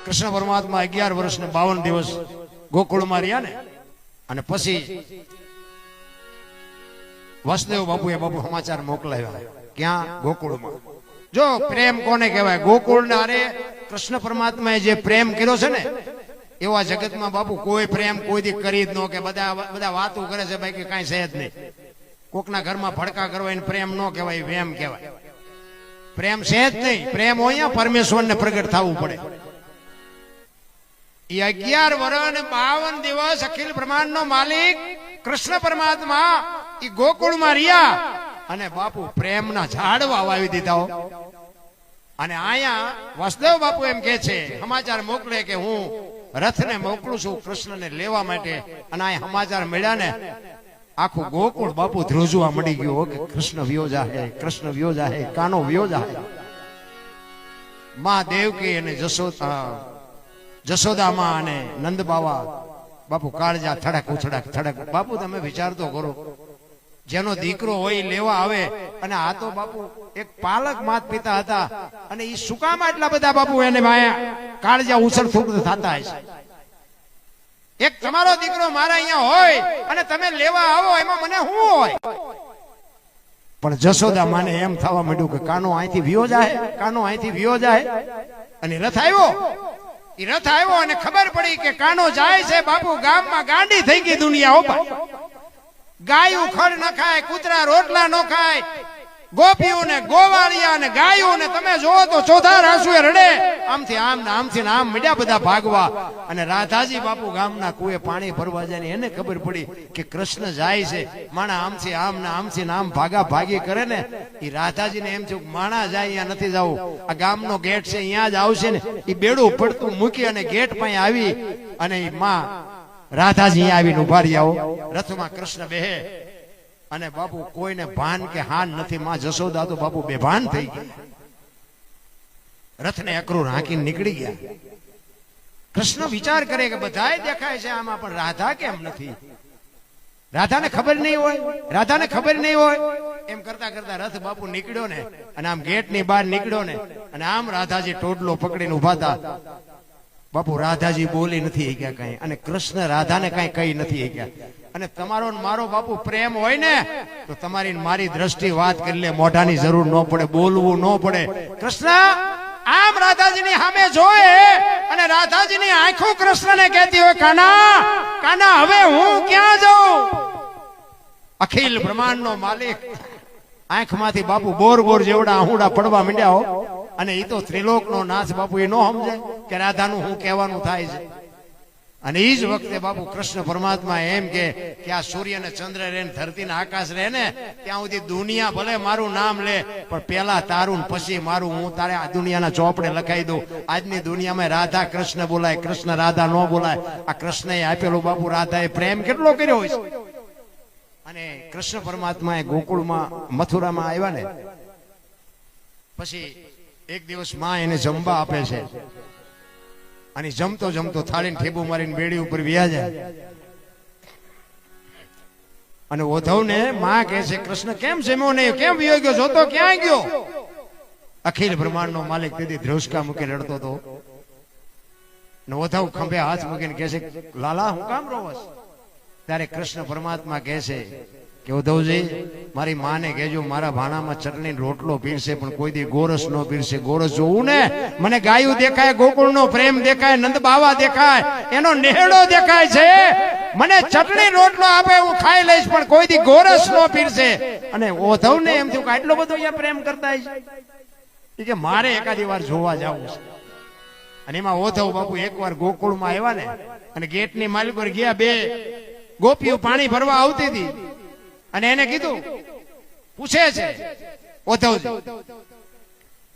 કૃષ્ણ પરમાત્મા 11 વર્ષ ને 52 દિવસ ગોકુળમાં રહ્યા ને, અને પછી વસુદેવ બાપુએ સમાચાર મોકલાવ્યા. ક્યાં? ગોકુળમાં. જો પ્રેમ કોને કહેવાય? ગોકુળ અરે કૃષ્ણ પરમાત્માએ જે પ્રેમ કર્યો છે ને, એવા જગતમાં બાપુ કોઈ પ્રેમ કોઈથી કરી જ ન કે બધા વાતો કરે છે બાકી કાંઈ છે જ નહીં. કોકના ઘરમાં ભડકા કરવા એને પ્રેમ ન કહેવાય, વેમ કહેવાય. પ્રેમ છે જ નહીં. પ્રેમ હોય પરમેશ્વરને પ્રગટ થવું પડે. એ 11 વર્ષ અને 52 દિવસ અખિલ બ્રહ્માંડ નો માલિક કૃષ્ણ પરમાત્મા એ ગોકુળમાં રહ્યા અને બાપુ પ્રેમના ઝાડવા વાવી દીધા. અને અહીંયા વસુદેવ બાપુ એમ કે છે, સમાચાર મોકલે કે હું રથને મોકલું છું કૃષ્ણને લેવા માટે. અને આ સમાચાર મળ્યા ને, આખું ગોકુળ બાપુ ધ્રુજવા મળી ગયું કે કૃષ્ણ વિયો જાહે, કૃષ્ણ વિયો જાહે, કાનો વિયો જાહે. માં દેવકી અને જશોદામાં અને નંદ બાવા બાપુ કાળજા થડક ઉછડક થડક. બાપુ તમે વિચાર તો કરો, જેનો દીકરો હોય લેવા આવે, અને આ તો બાપુ એક પાલક માત પિતા હતા, અને એ શું કામ આટલા બધા બાપુ એને માયા કાળજા ઉછળ થૂક થતા હશે. એક તમારો દીકરો મારા અહીંયા હોય અને તમે લેવા આવો, એમાં મને શું હોય? પણ જશોદા માને એમ થવા માંડ્યું કે કાનો અહીંથી વિયો જાય, કાનો અહીંથી વિયો જાય. અને રથ આવ્યો અને ખબર પડી કે કાનો જાય છે બાપુ ગામમાં ગાંડી થઈ ગઈ દુનિયા. ઓપા ગાયું ખડ ન ખાય, કૂતરા રોટલા ન ખાય, ગોપીઓ ને ગોવાળિયા ને ગાયો ને તમે જોવો તો ચોથા આંસુએ રડે. આમથી આમ ને આમથી આમ મીડ્યા બધા ભાગવા. અને રાધાજી બાપુ ગામના કુએ પાણી ભરવા જાય ને એને ખબર પડી કે કૃષ્ણ જાય છે. માણા આમથી આમ ને આમથી આમ ભાગા ભાગી કરે ને, એ રાધાજીને એમ થયું માણા જાય અહીંયા નથી જવું, આ ગામનો ગેટ છે અહીંયા જ આવશે ને. એ બેડું પડતું મૂકી અને ગેટ પાસે આવી અને એ માં રાધાજી અહીંયા આવીને ઉભા રહ્યા. રથમાં કૃષ્ણ બેહે અને બાપુ કોઈને ભાન કે હાન નથી. માં જશોદા તો બાપુ બેભાન થઈ ગઈ. રથને અકરું હાંકીને નીકળી ગયા. કૃષ્ણ વિચાર કરે કે બધાય દેખાય છે આમાં, પણ રાધા કેમ નથી? રાધાને ખબર નહીં હોય, રાધાને ખબર નહીં હોય. એમ કરતા કરતા રથ બાપુ નીકળ્યો ને, અને આમ ગેટની બહાર નીકળ્યો ને, અને આમ રાધાજી ટોડલો પકડીને ઉભા હતા. બાપુ રાધાજી બોલી નથી ગયા કઈ, અને કૃષ્ણ રાધાને કઈ કહી નથી ગયા. અને તમારો મારો બાપુ પ્રેમ હોય ને તો તમારી મારી દ્રષ્ટિ વાત કરી લે, મોઢાની જરૂર ન પડે, બોલવું ન પડે. કૃષ્ણ આમ રાધાજીની સામે જોયે અને રાધાજીની આંખો કૃષ્ણને કહેતી હોય, કાના કાના હવે હું ક્યાં જાઉં? અખિલ બ્રહ્માંડનો માલિક આંખમાંથી બાપુ બોર બોર જેવડા આહુડા પડવા માંડ્યા હો. અને એ તો ત્રિલોકનો નાથ બાપુ એ ન સમજે કે રાધાનું શું કહેવાનું થાય છે. અને એ જ વખતે બાપુ કૃષ્ણ પરમાત્મા એમ કે આ સૂર્ય ને ચંદ્ર રહે ને ધરતી ને આકાશ રહે ને, ત્યાં સુધી દુનિયા ભલે મારું નામ લે, પણ પેલા તારું પછી મારું, હું તારે આ દુનિયાના ચોપડે લખાઈ દઉં. આજની દુનિયામાં રાધા કૃષ્ણ બોલાય, કૃષ્ણ રાધા ન બોલાય. આ કૃષ્ણએ આપેલું બાપુ રાધાએ પ્રેમ કેટલો કર્યો હોય છે. અને કૃષ્ણ પરમાત્માએ ગોકુળમાં મથુરામાં આવ્યા ને પછી એક દિવસ માં એને જમવા આપે છે. અને જમતો જમતો થાળીને ઠેબુ મારીને બેડી ઉપર વ્યા જાય. અને ઉદ્ધવને માં કહે છે, કૃષ્ણ કેમ જમ્યો નહીં, કેમ વ્યો ગયો, જોતો ક્યાં ગયો? અખિલ બ્રહ્માંડનો માલિક તેથી ધ્રુસકા મૂકીને રડતો હતો. ને ઉદ્ધવ ખંભે હાથ મૂકીને કહે છે, લાલા હું કામ રોવસ? ત્યારે કૃષ્ણ પરમાત્મા કહે છે કે ઉદ્ધવજી મારી માને કહેજો મારા ભાણામાં ચટણી રોટલો પીરશે, પણ કોઈ દી ગોરસ નો પીરશે. ગોરસ જોવું ને, મને ગાયું દેખાય, ગોકુળનો પ્રેમ દેખાય, નંદ બાવા દેખાય, એનો નેહડો દેખાય છે. મને ચટણી રોટલો આપે હું ખાઈ લઈશ, પણ કોઈ દી ગોરસ નો પીરશે. અને ઉદ્ધવને એમ થયું કે આટલો બધો અહીંયા પ્રેમ કરતા છે કે મારે એકાદી વાર જોવા જવું છે. અને એમાં ઉદ્ધવ બાપુ એકવાર ગોકુળમાં આવ્યા ને, અને ગેટની માલિક પર ગયા. બે ગોપીઓ પાણી ભરવા આવતી હતી, અને એને કીધું, પૂછે છે ઉદ્ધવજી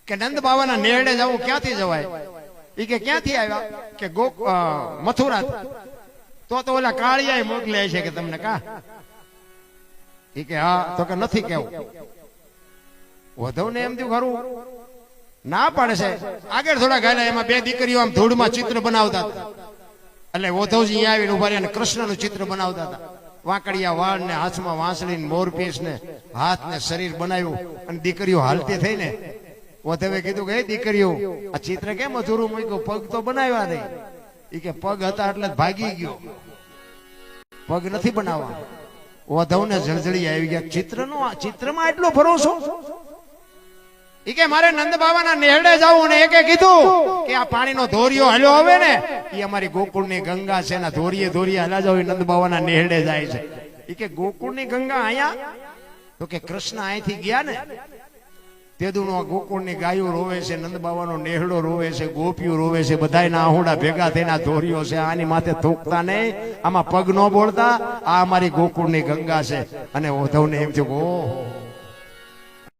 કે નંદ બાવાના નેરડે જવું ક્યાંથી જવાય? એ કે ક્યાંથી આવ્યા? કે મથુરા. તો ઓલા કાળિયા મોકલે છે કે તમને કા? એ કે હા. તો કે નથી કેવું. ઉદ્ધવને એમ થયું ખરું ના પાડે છે. આગળ થોડા ગાયલા, એમાં બે દીકરીઓ આમ ધૂળમાં ચિત્ર બનાવતા હતા. એટલે ઉદ્ધવજી અહીંયા આવીને ઉભા રહ્યા અને કૃષ્ણનું ચિત્ર બનાવતા હતા. વાંકડિયા વાળ ને હાથમાં વાંસળી ને મોરપીસ ને હાથ ને શરીર બનાવ્યું. અને દીકરીઓ હાલતી થઈ ને વધવે કીધું કે "હે દીકરીઓ, આ ચિત્ર કેમ અધૂરું મૂક્યું? પગ તો બનાવ્યા નહીં." ઈ કે પગ હતા એટલે ભાગી ગયો, પગ નથી બનાવવા. વધવને જળજળી આવી ગયા, ચિત્રમાં એટલો ભરોસો? ઈ કે મારે નંદ બાવાના નેહડે જાવું, ને એકે કીધું કે આ પાણીનો ધોરિયો હલ્યો આવે ને ઈ અમારી ગોકુળની ગંગા છે, ના ધોરિયે હલ્યા જાવ, નંદ બાવાના નેહડે જાય છે. ઈ કે ગોકુળની ગંગા અહીંયા? તો કે કૃષ્ણ અહીંથી ગયા ને તેદુનો ગોકુળની ગાયો રોવે છે, નંદ બાવાનો નેહડો રોવે છે, ગોપીઓ રોવે છે, બધાયના આહુડા ભેગા થઈને ધોરિયો છે, આની માથે થૂકતા નહીં, આમાં પગ ન બોલતા, આ અમારી ગોકુળની ગંગા છે. અને ઉદ્ધવને એમ થયું, ઓહો